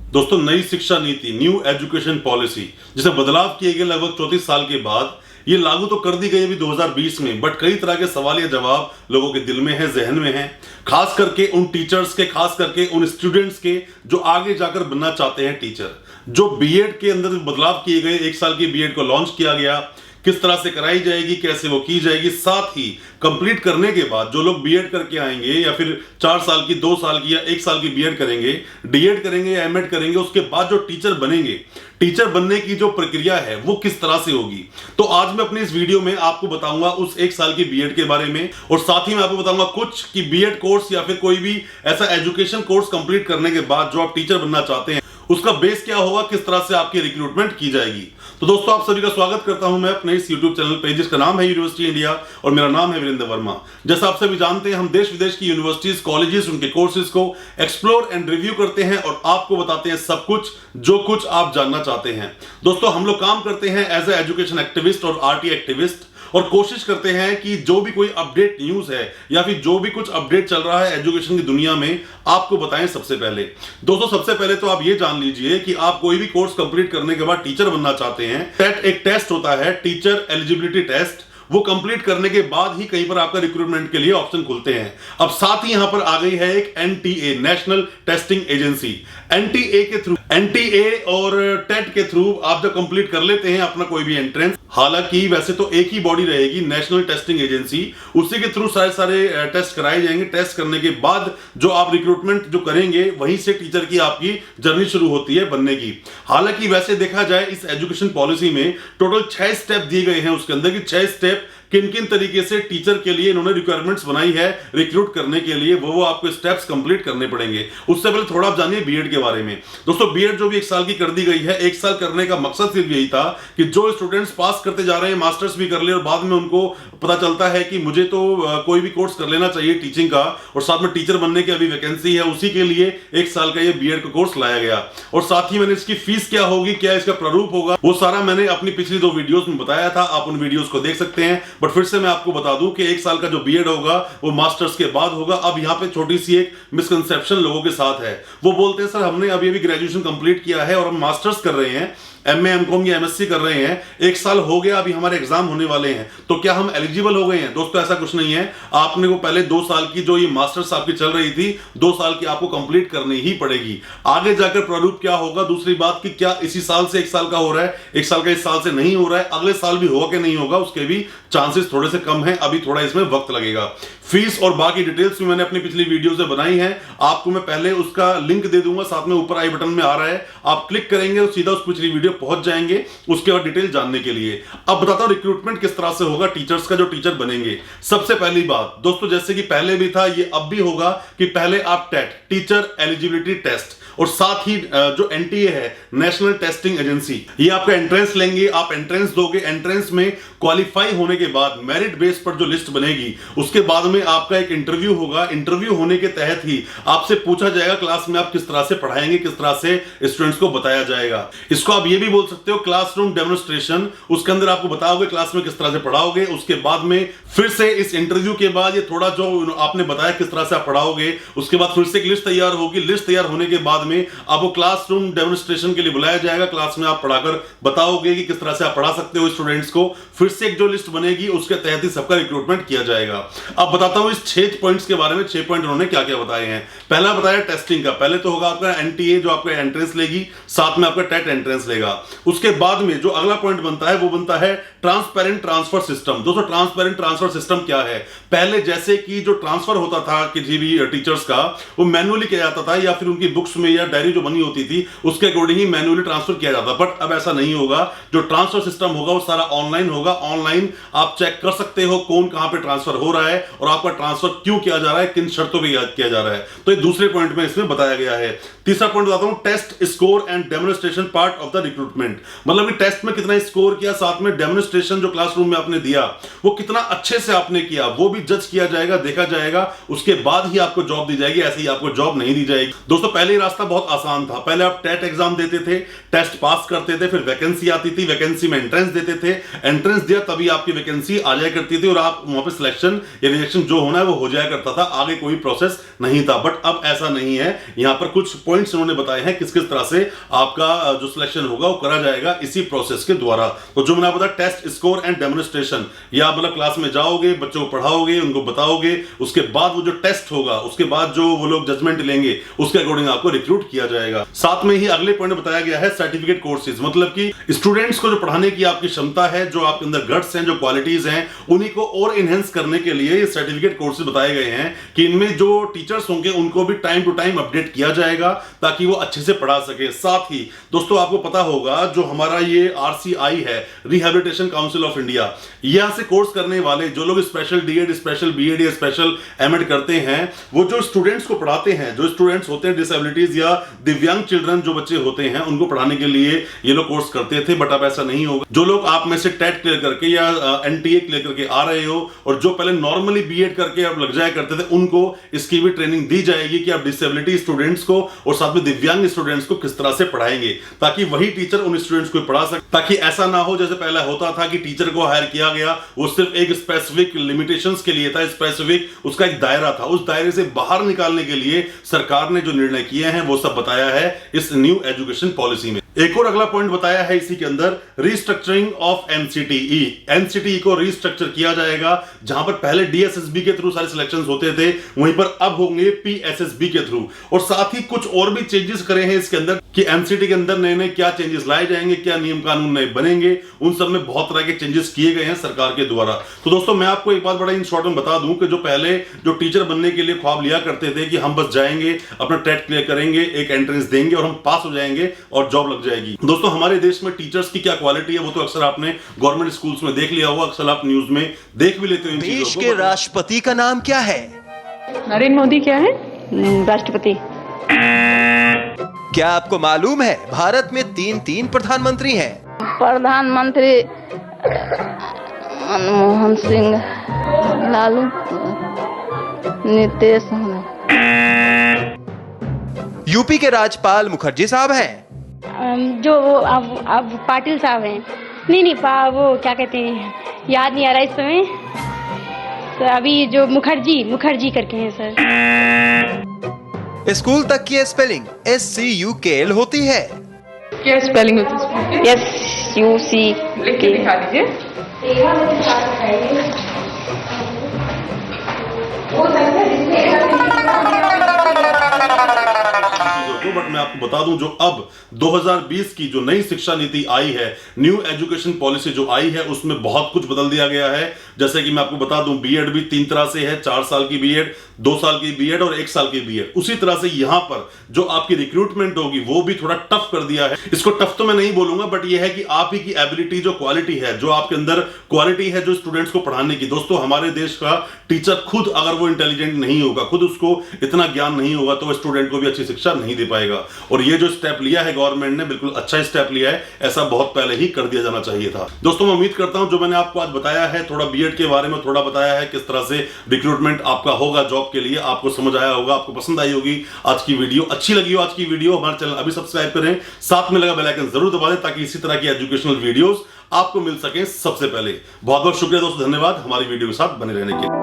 दोस्तों, नई शिक्षा नीति, न्यू एजुकेशन पॉलिसी, जिसे बदलाव किए गए लगभग 34 साल के बाद ये लागू तो कर दी गई अभी 2020 में, बट कई तरह के सवाल या जवाब लोगों के दिल में है, जहन में है। खास करके उन टीचर्स के, खास करके उन स्टूडेंट्स के जो आगे जाकर बनना चाहते हैं टीचर। जो बीएड के अंदर बदलाव किए गए, 1 साल की बीएड को लॉन्च किया गया, किस तरह से कराई जाएगी, कैसे वो की जाएगी, साथ ही कंप्लीट करने के बाद जो लोग बीएड करके आएंगे या फिर 4 साल की, 2 साल की या 1 साल की बीएड करेंगे, डीएड करेंगे या एमएड करेंगे, उसके बाद जो टीचर बनेंगे, टीचर बनने की जो प्रक्रिया है वो किस तरह से होगी। तो आज मैं अपनी इस वीडियो में आपको बताऊंगा उस 1 साल की बीएड के बारे में, और साथ ही मैं आपको बताऊंगा कुछ कि बीएड कोर्स या फिर कोई भी ऐसा एजुकेशन कोर्स कंप्लीट करने के बाद जो आप टीचर बनना चाहते हैं उसका बेस क्या होगा, किस तरह से आपकी रिक्रूटमेंट की जाएगी। तो दोस्तों, आप सभी का स्वागत करता हूं मैं अपने इस YouTube चैनल पे, जिसका नाम है यूनिवर्सिटी इंडिया, और मेरा नाम है वीरेंद्र वर्मा। जैसा आप सभी जानते हैं, हम देश विदेश की यूनिवर्सिटीज, कॉलेजेस, उनके कोर्सेज को एक्सप्लोर एंड रिव्यू करते हैं और आपको बताते हैं सब कुछ जो कुछ आप जानना चाहते हैं। दोस्तों, हम लोग काम करते हैं एज ए एजुकेशन एक्टिविस्ट और आरटी एक्टिविस्ट, और कोशिश करते हैं कि जो भी कोई अपडेट न्यूज है या फिर जो भी कुछ अपडेट चल रहा है एजुकेशन की दुनिया में, आपको बताएं सबसे पहले। दोस्तों, सबसे पहले तो आप ये जान लीजिए कि आप कोई भी कोर्स कंप्लीट करने के बाद टीचर बनना चाहते हैं, टेट एक टेस्ट होता है, टीचर एलिजिबिलिटी टेस्ट। वो कंप्लीट करने के बाद ही कहीं पर आपका रिक्रूटमेंट के लिए ऑप्शन खुलते हैं। अब साथ ही यहां पर आ गई है एक NTA, national testing agency. NTA के थ्रू, एनटीए और टेट के थ्रू आप जब कंप्लीट कर लेते हैं अपना कोई भी एंट्रेंस, हालांकि वैसे तो एक ही बॉडी रहेगी, नेशनल टेस्टिंग एजेंसी, उसी के थ्रू सारे टेस्ट कराए जाएंगे। टेस्ट करने के बाद जो आप रिक्रूटमेंट जो करेंगे, वहीं से टीचर की आपकी जर्नी शुरू होती है बनने की। हालांकि वैसे देखा जाए इस एजुकेशन पॉलिसी में टोटल 6 स्टेप दिए गए हैं उसके अंदर, कि 6 स्टेप किन किन तरीके से टीचर के लिए इन्होंने रिक्वायरमेंट्स बनाई है रिक्रूट करने के लिए, वो आपको स्टेप्स कंप्लीट करने पड़ेंगे। उससे पहले थोड़ा आप जानिए बीएड के बारे में। दोस्तों, बीएड जो भी 1 साल की कर दी गई है, 1 साल करने का मकसद सिर्फ यही था कि जो स्टूडेंट्स पास करते जा रहे हैं, मास्टर्स भी कर ले और बाद में उनको पता चलता है कि मुझे तो कोई भी कोर्स कर लेना चाहिए टीचिंग का, और साथ में टीचर बनने की अभी वैकेंसी है, उसी के लिए 1 साल का ये बीएड का कोर्स लाया गया। और साथ ही मैंने इसकी फीस क्या होगी, क्या इसका प्रारूप होगा, वो सारा मैंने अपनी पिछली 2 वीडियोस में बताया था, आप उन वीडियोस को देख सकते हैं। बट फिर से मैं आपको बता दूं कि 1 साल का जो बीएड होगा वो मास्टर्स के बाद होगा। अब यहां पे छोटी सी एक मिसकंसेप्शन लोगों के साथ है। वो बोलते हैं सर हमने अभी ग्रेजुएशन कंप्लीट किया है और हम मास्टर्स कर रहे हैं, एमए, एमकॉम या एमएससी कर रहे हैं, 1 साल हो गया, अभी हमारे एग्जाम होने वाले हैं, तो क्या हम एलिजिबल हो गए हैं? दोस्तों, ऐसा कुछ नहीं है। आपने को पहले 2 साल की जो ये मास्टर्स आपकी चल रही थी, 2 साल की आपको कंप्लीट करनी ही पड़ेगी। आगे जाकर प्रारूप क्या होगा, दूसरी बात कि क्या इसी साल से 1 साल का हो रहा है, 1 साल का इस साल से नहीं हो रहा है, अगले साल भी होगा कि नहीं होगा, उसके भी चांसेस थोड़े से कम है, अभी थोड़ा इसमें वक्त लगेगा। फीस और बाकी डिटेल्स भी मैंने अपनी पिछली वीडियो से बनाई है, आपको मैं पहले उसका लिंक दे दूंगा, साथ में ऊपर आई बटन में आ रहा है, आप क्लिक करेंगे तो सीधा उस पिछली वीडियो पहुंच जाएंगे उसके बाद डिटेल जानने के लिए। अब बताता हूं रिक्रूटमेंट किस तरह से होगा टीचर्स का, जो टीचर बनेंगे। सबसे पहली बात दोस्तों, जैसे कि पहले भी था, ये अब भी होगा कि पहले आप टेट, टीचर एलिजिबिलिटी टेस्ट, और साथ ही जो एनटीए है, नेशनल टेस्टिंग एजेंसी, ये आपका एंट्रेंस लेंगे, आप एंट्रेंस दोगे। एंट्रेंस में क्वालिफाई होने के बाद मेरिट बेस पर जो लिस्ट बनेगी, उसके बाद में आपका एक इंटरव्यू होगा। इंटरव्यू होने के तहत ही आपसे पूछा जाएगा क्लास में आप किस तरह से पढ़ाएंगे, किस तरह से स्टूडेंट्स को बताया जाएगा। इसको आप ये भी बोल सकते हो क्लासरूम डेमोन्स्ट्रेशन। उसके अंदर आपको बताओगे क्लास में किस तरह से पढ़ाओगे, उसके बाद में फिर से इस इंटरव्यू के बाद ये थोड़ा जो आपने बताया किस तरह से आप पढ़ाओगे, उसके बाद फिर से एक लिस्ट तैयार होगी। लिस्ट तैयार होने के बाद में आपको क्लासरूम डेमोन्स्ट्रेशन के लिए बुलाया जाएगा, क्लास में आप पढ़ाकर बताओगे कि किस तरह से आप पढ़ा सकते हो स्टूडेंट्स को। फिर से एक जो लिस्ट बनेगी उसके तहत ही सबका रिक्रूटमेंट किया जाएगा। अब बताता हूं इस 6 पॉइंट्स के बारे में, 6 पॉइंट उन्होंने क्या क्या बताए हैं। पहला बताया टेस्टिंग का, पहले तो होगा आपका एनटीए जो आपका एंट्रेंस लेगी, साथ में आपका टेट एंट्रेंस लेगा। उसके बाद में जो अगला पॉइंट बनता है वो बनता है ट्रांसपेरेंट ट्रांसफर सिस्टम। दोस्तों, ट्रांसपेरेंट ट्रांसफर सिस्टम क्या है? पहले जैसे कि जो ट्रांसफर होता था किसी भी टीचर्स का, वो मैनुअली किया जाता था, या फिर उनकी बुक्स में या डायरी जो बनी होती थी उसके अकॉर्डिंग ही मैनुअली ट्रांसफर किया जाता। बट अब ऐसा नहीं होगा, जो ट्रांसफर सिस्टम होगा वो सारा ऑनलाइन होगा। ऑनलाइन आप चेक कर सकते हो कौन कहां पे ट्रांसफर हो रहा है और आपका ट्रांसफर क्यों किया जा रहा है, किन शर्तों पे किया जा रहा है। तो ये दूसरे पॉइंट में इसमें बताया गया है। तीसरा पॉइंट बताता हूं, test score and demonstration part of the recruitment. मतलब कि टेस्ट में कितना स्कोर किया, साथ में डेमोन्स्ट्रेशन जो क्लासरूम में आपने दिया वो कितना अच्छे से आपने किया, वो भी जज किया जाएगा, देखा जाएगा। उसके बाद ही आपको जॉब दी जाएगी, ऐसे ही आपको जॉब नहीं दी जाएगी। दोस्तों, पहले ही रास्ता बहुत आसान था। पहले आप टेट एग्जाम देते थे, टेस्ट पास करते थे, फिर वैकेंसी आती थी, वैकेंसी में एंट्रेंस देते थे, एंट्रेंस दिया तभी आपकी वैकेंसी आ जाया करती थी और आप वहां पे सिलेक्शन या रिजेक्शन जो होना है वो हो जाया करता था, आगे कोई प्रोसेस नहीं था। बट अब ऐसा नहीं है। यहाँ पर कुछ पॉइंट्स उन्होंने बताए हैं किस किस तरह से आपका जो सिलेक्शन होगा वो करा जाएगा इसी प्रोसेस के द्वारा। तो जो मैंने बताया टेस्ट स्कोर एंड डेमोन्स्ट्रेशन, या मतलब क्लास में जाओगे, बच्चों को पढ़ाओगे, उनको बताओगे, उसके बाद वो जो टेस्ट होगा, उसके बाद जो वो लोग जजमेंट लेंगे, उसके अकॉर्डिंग आपको रिक्रूट किया जाएगा। साथ में ही अगले पॉइंट बताया गया है सर्टिफिकेट कोर्सेज, मतलब कि स्टूडेंट्स को जो पढ़ाने की आपकी क्षमता है, जो आपके अंदर गट्स हैं, जो क्वालिटीज हैं, उन्हीं को और इनहेंस करने के लिए सर्टिफिकेट कोर्सेज बताए गए हैं कि इनमें जो टीचर्स होंगे उनको भी टाइम टू टाइम अपडेट किया जाएगा ताकि वो अच्छे से पढ़ा सके। साथ ही दोस्तों आपको पता होगा जो हमारा ये RCI है, रिहैबिलिटेशन काउंसिल ऑफ इंडिया, यहां से कोर्स करने वाले जो लोग स्पेशल डीएड, स्पेशल बीएड या स्पेशल एमएड करते हैं, वो जो स्टूडेंट्स को पढ़ाते हैं, जो स्टूडेंट्स होते हैं डिसेबिलिटीज या दिव्यांग चिल्ड्रन जो बच्चे होते हैं, उनको पढ़ाने के लिए ये लोग कोर्स करते थे। बट अब ऐसा नहीं होगा। जो लोग आप में से टेट क्लियर करके या NTA क्लियर करके आ रहे हो और जो पहले नॉर्मली बीएड करके अब लग जाया करते थे, उनको इसकी भी ट्रेनिंग दी जाएगी कि आप डिसेबिलिटी स्टूडेंट्स को और साथ में दिव्यांग स्टूडेंट्स को किस तरह से पढ़ाएंगे ताकि वही टीचर उन स्टूडेंट्स को पढ़ा सके। ताकि ऐसा ना हो जैसे पहले होता था कि टीचर को हायर किया गया, वो सिर्फ एक स्पेसिफिक लिमिटेशंस के लिए था, स्पेसिफिक उसका एक दायरा था, उस दायरे से बाहर निकालने के लिए सरकार ने जो निर्णय किए हैं वो सब बताया है इस न्यू एजुकेशन पॉलिसी में। एक और अगला पॉइंट बताया है इसी के अंदर रीस्ट्रक्चरिंग ऑफ NCTE को रीस्ट्रक्चर किया जाएगा। जहां पर पहले DSSB के थ्रू सारे सिलेक्शंस होते थे, वहीं पर अब होंगे PSSB के थ्रू। और साथ ही कुछ और भी चेंजेस करे हैं इसके अंदर कि NCT के अंदर नए नए क्या चेंजेस लाए जाएंगे, क्या नियम कानून नए बनेंगे, उन सब में बहुत तरह के चेंजेस किए गए हैं सरकार के द्वारा। तो दोस्तों मैं आपको एक बात बड़ा इन शॉर्ट में बता दूं कि जो पहले जो टीचर बनने के लिए ख्वाब लिया करते थे कि हम बस जाएंगे, अपना टेट क्लियर करेंगे, एक एंट्रेंस देंगे और हम पास हो जाएंगे और जॉब लग जाएगी। दोस्तों हमारे देश में टीचर्स की क्या क्वालिटी है वो तो अक्सर आपने गवर्नमेंट स्कूल्स में देख लिया होगा, अक्सर आप न्यूज में देख भी लेते हो। देश के राष्ट्रपति का नाम क्या है? नरेंद्र मोदी क्या है राष्ट्रपति? क्या आपको मालूम है भारत में 3 प्रधानमंत्री हैं? प्रधानमंत्री मनमोहन सिंह, लालू, नीतीश। यूपी के राज्यपाल मुखर्जी साहब हैं। जो अब पाटिल साहब हैं। नहीं वो क्या कहते हैं, याद नहीं आ रहा इस समय। तो अभी जो मुखर्जी करके हैं सर। स्कूल तक की स्पेलिंग SCUKL होती है। क्या स्पेलिंग होती है? SUC। लिख के दिखा दीजिए। बट मैं आपको बता दूं जो अब 2020 की जो नई शिक्षा नीति आई है, न्यू एजुकेशन पॉलिसी जो आई है, उसमें बहुत कुछ बदल दिया गया है। जैसे कि मैं आपको बता दूं बीएड भी 3 तरह से है, 4 साल की बीएड, 2 साल की बीएड और 1 साल की बीएड। उसी तरह से यहां पर जो आपकी रिक्रूटमेंट होगी वो भी थोड़ा टफ कर दिया है। इसको टफ तो मैं नहीं बोलूंगा, बट ये है कि आप ही की एबिलिटी, जो क्वालिटी है, जो आपके अंदर क्वालिटी है जो स्टूडेंट्स को पढ़ाने की। दोस्तों हमारे देश का टीचर खुद अगर वो इंटेलिजेंट नहीं होगा, खुद उसको इतना ज्ञान नहीं होगा, तो वो स्टूडेंट को भी अच्छी शिक्षा नहीं दे पाएगा। और ये जो स्टेप लिया है गवर्नमेंट ने, बिल्कुल अच्छा स्टेप लिया है, ऐसा बहुत पहले ही कर दिया जाना चाहिए था। दोस्तों मैं उम्मीद करता हूं जो मैंने आपको आज बताया है, थोड़ा बीएड के बारे में थोड़ा बताया है, किस तरह से रिक्रूटमेंट आपका होगा जॉब के लिए, आपको समझ आया होगा, आपको पसंद आई होगी आज की वीडियो। अच्छी लगी हो आज की वीडियो, हमारे चैनल अभी सब्सक्राइब करें, साथ में लगा बेल आइकन जरूर दबा दें ताकि इसी तरह की एजुकेशनल वीडियोस आपको मिल सके सबसे पहले। बहुत बहुत शुक्रिया दोस्तों, धन्यवाद हमारी वीडियो के साथ बने रहने के लिए।